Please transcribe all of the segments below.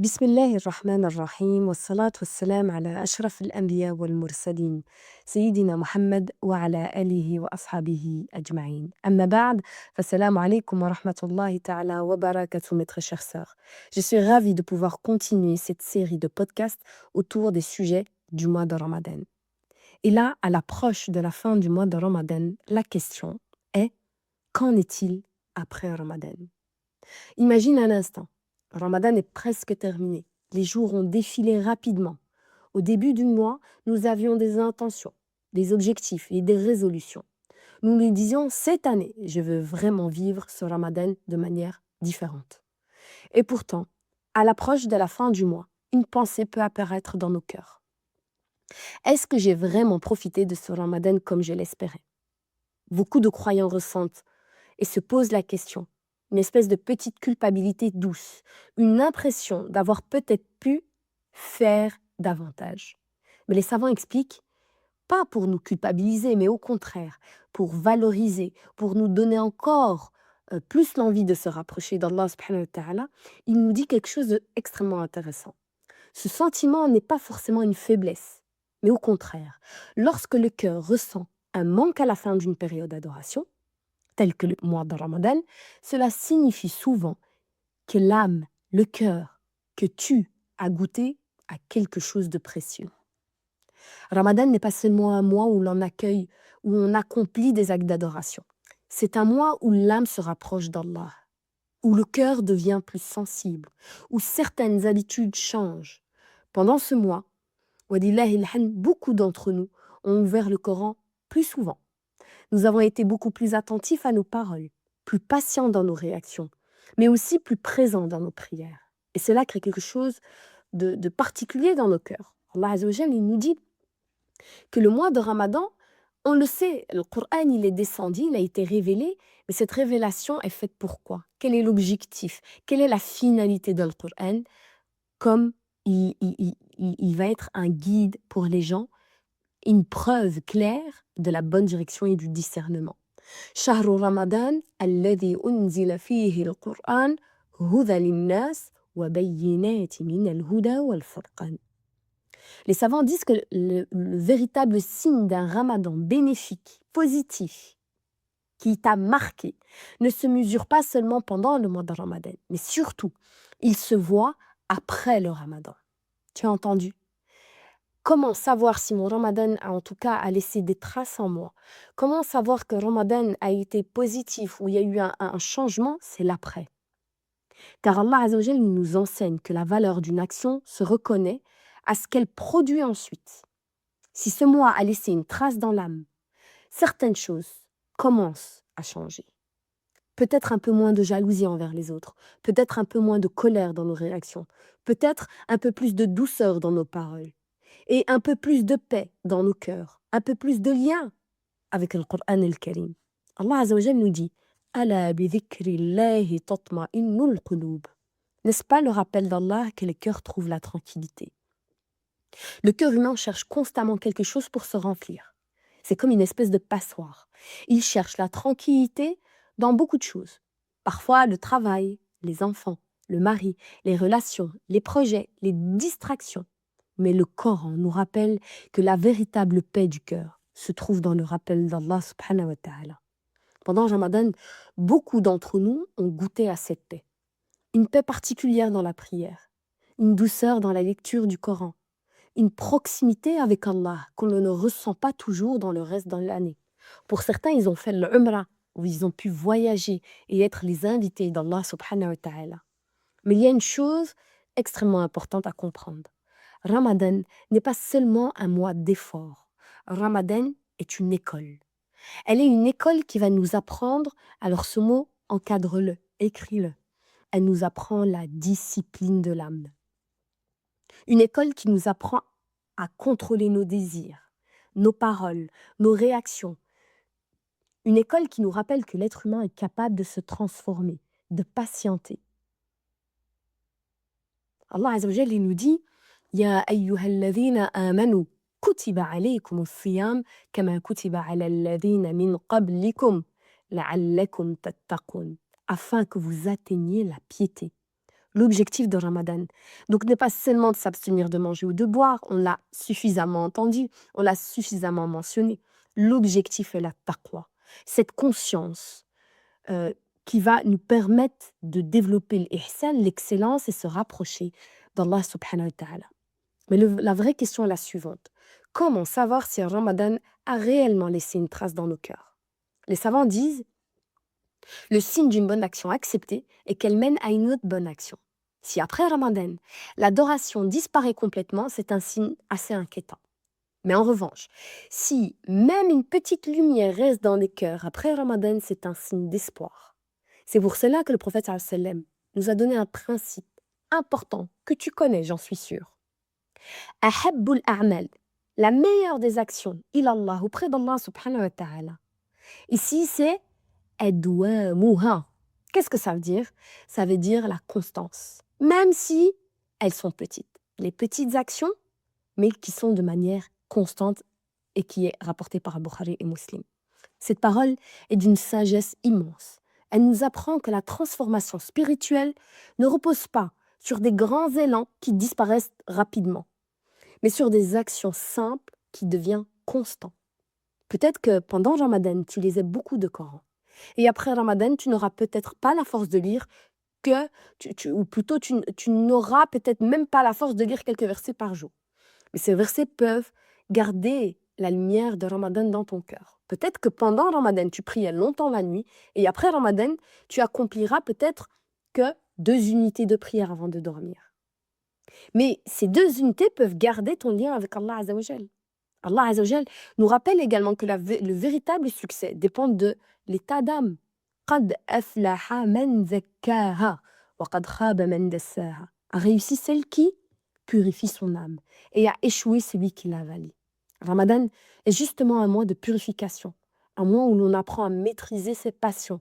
بسم الله الرحمن الرحيم والصلاة والسلام على أشرف الأنبياء والمرسلين سيدنا محمد وعلى آله وأصحابه أجمعين. أما بعد, فالسلام عليكم ورحمة الله تعالى وبركاته mes très chères sœurs. Je suis ravie de pouvoir continuer cette série de podcasts autour des sujets du mois de Ramadan. Et là, à l'approche de la fin du mois de Ramadan, la question est: qu'en est-il après Ramadan? Imagine un instant, Ramadan est presque terminé. Les jours ont défilé rapidement. Au début du mois, nous avions des intentions, des objectifs et des résolutions. Nous nous disions: cette année, je veux vraiment vivre ce Ramadan de manière différente. Et pourtant, à l'approche de la fin du mois, une pensée peut apparaître dans nos cœurs. Est-ce que j'ai vraiment profité de ce Ramadan comme je l'espérais? Beaucoup de croyants ressentent et se posent la question, une espèce de petite culpabilité douce, une impression d'avoir peut-être pu faire davantage. Mais les savants expliquent, pas pour nous culpabiliser, mais au contraire, pour valoriser, pour nous donner encore plus l'envie de se rapprocher d'Allah subhanahu wa ta'ala. Il nous dit quelque chose d'extrêmement intéressant. Ce sentiment n'est pas forcément une faiblesse, mais au contraire, lorsque le cœur ressent un manque à la fin d'une période d'adoration, tel que le mois de Ramadan, cela signifie souvent que l'âme, le cœur, que tu as goûté à quelque chose de précieux. Ramadan n'est pas seulement un mois où l'on accueille, où on accomplit des actes d'adoration. C'est un mois où l'âme se rapproche d'Allah, où le cœur devient plus sensible, où certaines habitudes changent. Pendant ce mois, walillahi alhamd, beaucoup d'entre nous ont ouvert le Coran plus souvent. Nous avons été beaucoup plus attentifs à nos paroles, plus patients dans nos réactions, mais aussi plus présents dans nos prières. Et cela crée quelque chose de particulier dans nos cœurs. Allah Azza wa Jal, il nous dit que le mois de Ramadan, on le sait, le Coran, il est descendu, il a été révélé, mais cette révélation est faite pour quoi? Quel est l'objectif? Quelle est la finalité de le Coran? Comme il va être un guide pour les gens, une preuve claire de la bonne direction et du discernement. شهر رمضان الذي أنزل فيه القرآن هدى للناس وبينات من الهدى والفرقان. Les savants disent que le véritable signe d'un ramadan bénéfique, positif, qui t'a marqué, ne se mesure pas seulement pendant le mois de Ramadan, mais surtout, il se voit après le ramadan. Tu as entendu? Comment savoir si mon Ramadan a en tout cas a laissé des traces en moi? Comment savoir que Ramadan a été positif, où il y a eu un changement? C'est l'après. Car Allah Azza wa Jal nous enseigne que la valeur d'une action se reconnaît à ce qu'elle produit ensuite. Si ce mois a laissé une trace dans l'âme, certaines choses commencent à changer. Peut-être un peu moins de jalousie envers les autres, peut-être un peu moins de colère dans nos réactions, peut-être un peu plus de douceur dans nos paroles et un peu plus de paix dans nos cœurs, un peu plus de lien avec le Coran al-Karim. Allah Azza wa Jal nous dit: Ala bi dhikrillahi tatma'innul qulub. N'est-ce pas le rappel d'Allah que les cœurs trouvent la tranquillité? Le cœur humain cherche constamment quelque chose pour se remplir. C'est comme une espèce de passoire. Il cherche la tranquillité dans beaucoup de choses. Parfois le travail, les enfants, le mari, les relations, les projets, les distractions. Mais le Coran nous rappelle que la véritable paix du cœur se trouve dans le rappel d'Allah subhanahu wa ta'ala. Pendant Ramadan, beaucoup d'entre nous ont goûté à cette paix. Une paix particulière dans la prière, une douceur dans la lecture du Coran, une proximité avec Allah qu'on ne ressent pas toujours dans le reste de l'année. Pour certains, ils ont fait l'Umrah, où ils ont pu voyager et être les invités d'Allah subhanahu wa ta'ala. Mais il y a une chose extrêmement importante à comprendre. Ramadan n'est pas seulement un mois d'effort. Ramadan est une école. Elle est une école qui va nous apprendre, alors ce mot, encadre-le, écris-le. Elle nous apprend la discipline de l'âme. Une école qui nous apprend à contrôler nos désirs, nos paroles, nos réactions. Une école qui nous rappelle que l'être humain est capable de se transformer, de patienter. Allah Azza wa Jalla, il nous dit: Ya ayyuhalladhina amanu kutiba alaykum as-siyam kama kutiba ala alladhina min qablikum la'allakum tattaqun, afin que vous atteigniez la piété. l'objectif de Ramadan. Donc, n'est pas seulement de s'abstenir de manger ou de boire, on l'a suffisamment entendu, on l'a suffisamment mentionné. L'objectif est la taqwa, cette conscience euh, qui va nous permettre de développer l'ihsan, l'excellence et se rapprocher d'Allah subhanahu wa ta'ala. Mais la vraie question est la suivante. Comment savoir si un Ramadan a réellement laissé une trace dans nos cœurs? Les savants disent, le signe d'une bonne action acceptée est qu'elle mène à une autre bonne action. Si après Ramadan, l'adoration disparaît complètement, c'est un signe assez inquiétant. Mais en revanche, si même une petite lumière reste dans les cœurs après Ramadan, c'est un signe d'espoir. C'est pour cela que le prophète sallallahu alayhi wa sallam nous a donné un principe important que tu connais, j'en suis sûre. Ahabbul a'mal, la meilleure des actions, ilallah, auprès d'Allah subhanahu wa ta'ala. Ici, c'est adwamuha. Qu'est-ce que ça veut dire? Ça veut dire la constance, même si elles sont petites. Les petites actions, mais qui sont de manière constante et qui est rapportée par Bukhari et Muslim. Cette parole est d'une sagesse immense. Elle nous apprend que la transformation spirituelle ne repose pas sur des grands élans qui disparaissent rapidement, mais sur des actions simples qui deviennent constants. Peut-être que pendant Ramadan, tu lisais beaucoup de Coran. Et après Ramadan, tu n'auras peut-être pas la force de lire que, ou plutôt tu n'auras peut-être même pas la force de lire quelques versets par jour. Mais ces versets peuvent garder la lumière de Ramadan dans ton cœur. Peut-être que pendant Ramadan, tu priais longtemps la nuit, et après Ramadan, tu accompliras peut-être que 2 unités de prière avant de dormir. Mais ces 2 unités peuvent garder ton lien avec Allah Azza wa Jal. Allah Azza wa Jal nous rappelle également que le véritable succès dépend de l'état d'âme. قَدْ أَفْلَحَ مَنْ زَكَّاهَا وَقَدْ خَابَ مَنْ دَسَّاهَا. A réussi celle qui purifie son âme et a échoué celui qui la valide. Ramadan est justement un mois de purification, un mois où l'on apprend à maîtriser ses passions,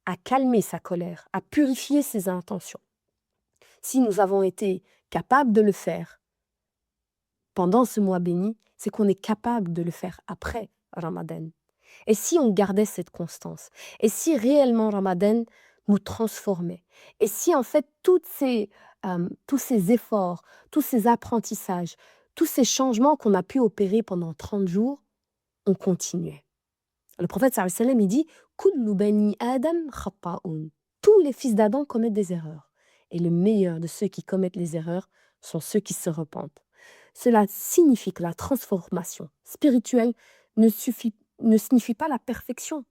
à calmer sa colère, à purifier ses intentions. Si nous avons été capables de le faire pendant ce mois béni, c'est qu'on est capable de le faire après Ramadan. Et si on gardait cette constance, et si réellement Ramadan nous transformait, et si en fait tous ces efforts, tous ces apprentissages, tous ces changements qu'on a pu opérer pendant 30 jours, on continuait. Le prophète sallallahu alayhi wa sallam, il dit « Kullu bani Adam khata'un » Tous les fils d'Adam commettent des erreurs. Et le meilleur de ceux qui commettent les erreurs sont ceux qui se repentent. Cela signifie que la transformation spirituelle ne signifie pas la perfection.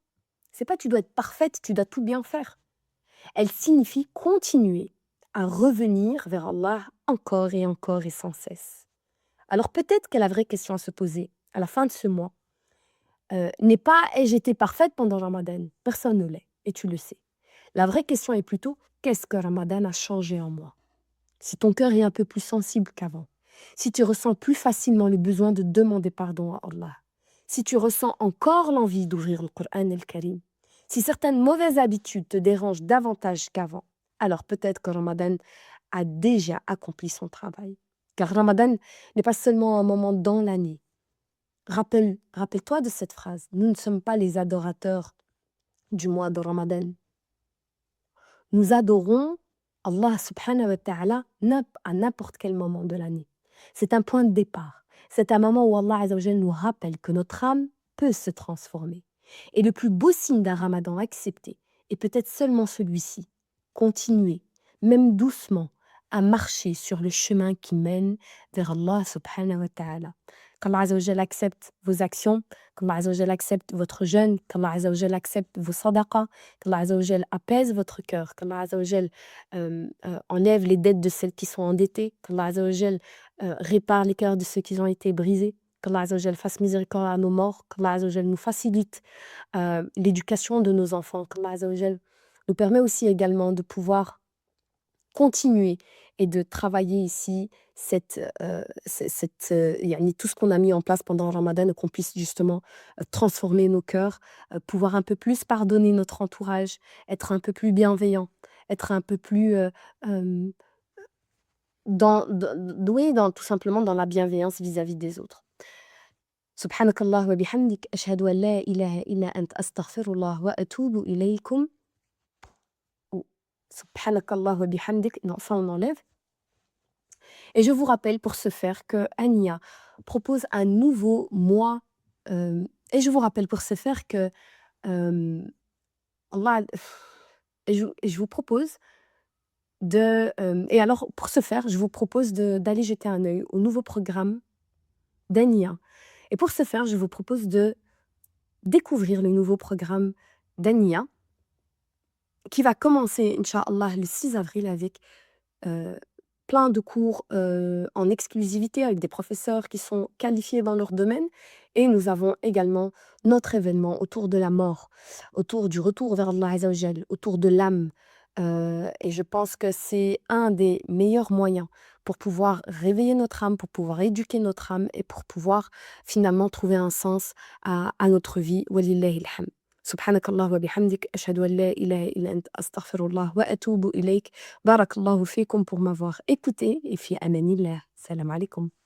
C'est pas tu dois être parfaite, tu dois tout bien faire. Elle signifie continuer à revenir vers Allah encore et sans cesse. Alors peut-être que la vraie question à se poser à la fin de ce mois n'est pas ai-je été parfaite pendant Ramadan? Personne ne l'est, et tu le sais. La vraie question est plutôt qu'est-ce que Ramadan a changé en moi? Si ton cœur est un peu plus sensible qu'avant, si tu ressens plus facilement le besoin de demander pardon à Allah, si tu ressens encore l'envie d'ouvrir le Coran et le Karim, si certaines mauvaises habitudes te dérangent davantage qu'avant, alors peut-être que Ramadan a déjà accompli son travail. Car Ramadan n'est pas seulement un moment dans l'année. Rappelle-toi de cette phrase. Nous ne sommes pas les adorateurs du mois de Ramadan. Nous adorons Allah subhanahu wa ta'ala à n'importe quel moment de l'année. C'est un point de départ. C'est un moment où Allah Azza wa Jal nous rappelle que notre âme peut se transformer. Et le plus beau signe d'un Ramadan accepté est peut-être seulement celui-ci. Continuer, même doucement, à marcher sur le chemin qui mène vers Allah subhanahu wa ta'ala. Qu'Allah Azza wa Jal accepte vos actions, qu'Allah Azza wa Jal accepte votre jeûne, qu'Allah Azza wa Jal accepte vos sadaqas, qu'Allah Azza wa Jal apaise votre cœur, qu'Allah Azza wa Jal enlève les dettes de celles qui sont endettées, qu'Allah Azza wa Jal répare les cœurs de ceux qui ont été brisés, qu'Allah Azza wa Jal fasse miséricorde à nos morts, qu'Allah Azza wa Jal nous facilite l'éducation de nos enfants, qu'Allah Azza wa Jal nous permet aussi également de pouvoir continuer et de travailler ici yani tout ce qu'on a mis en place pendant Ramadan, et qu'on puisse justement transformer nos cœurs, pouvoir un peu plus pardonner notre entourage, être un peu plus bienveillant, être un peu plus doué tout simplement dans la bienveillance vis-à-vis des autres. سبحانك الله وبحمدك أشهد أن لا إله إلا أنت أستغفر الله وأتوب إليكم Subhanakallah wa bihamdik. Non, ça on enlève. Et je vous rappelle pour ce faire que Ania propose un nouveau mois. Et je vous rappelle pour ce faire que euh, Allah, et je vous propose et alors pour ce faire, je vous propose d'aller jeter un œil au nouveau programme d'Ania. Et pour ce faire, je vous propose de découvrir le nouveau programme d'Ania qui va commencer, Inch'Allah, le 6 avril avec euh, plein de cours en exclusivité avec des professeurs qui sont qualifiés dans leur domaine. Et nous avons également notre événement autour de la mort, autour du retour vers Allah Azza wa Jal, autour de l'âme. Et je pense que c'est un des meilleurs moyens pour pouvoir réveiller notre âme, pour pouvoir éduquer notre âme et pour pouvoir finalement trouver un sens à notre vie. Walillahi alhamd. سبحانك الله وبحمدك أشهد أن لا إله إلا أنت أستغفر الله وأتوب إليك. بارك الله فيكم pour m'avoir écouté et في أمان الله. Salam alaikum.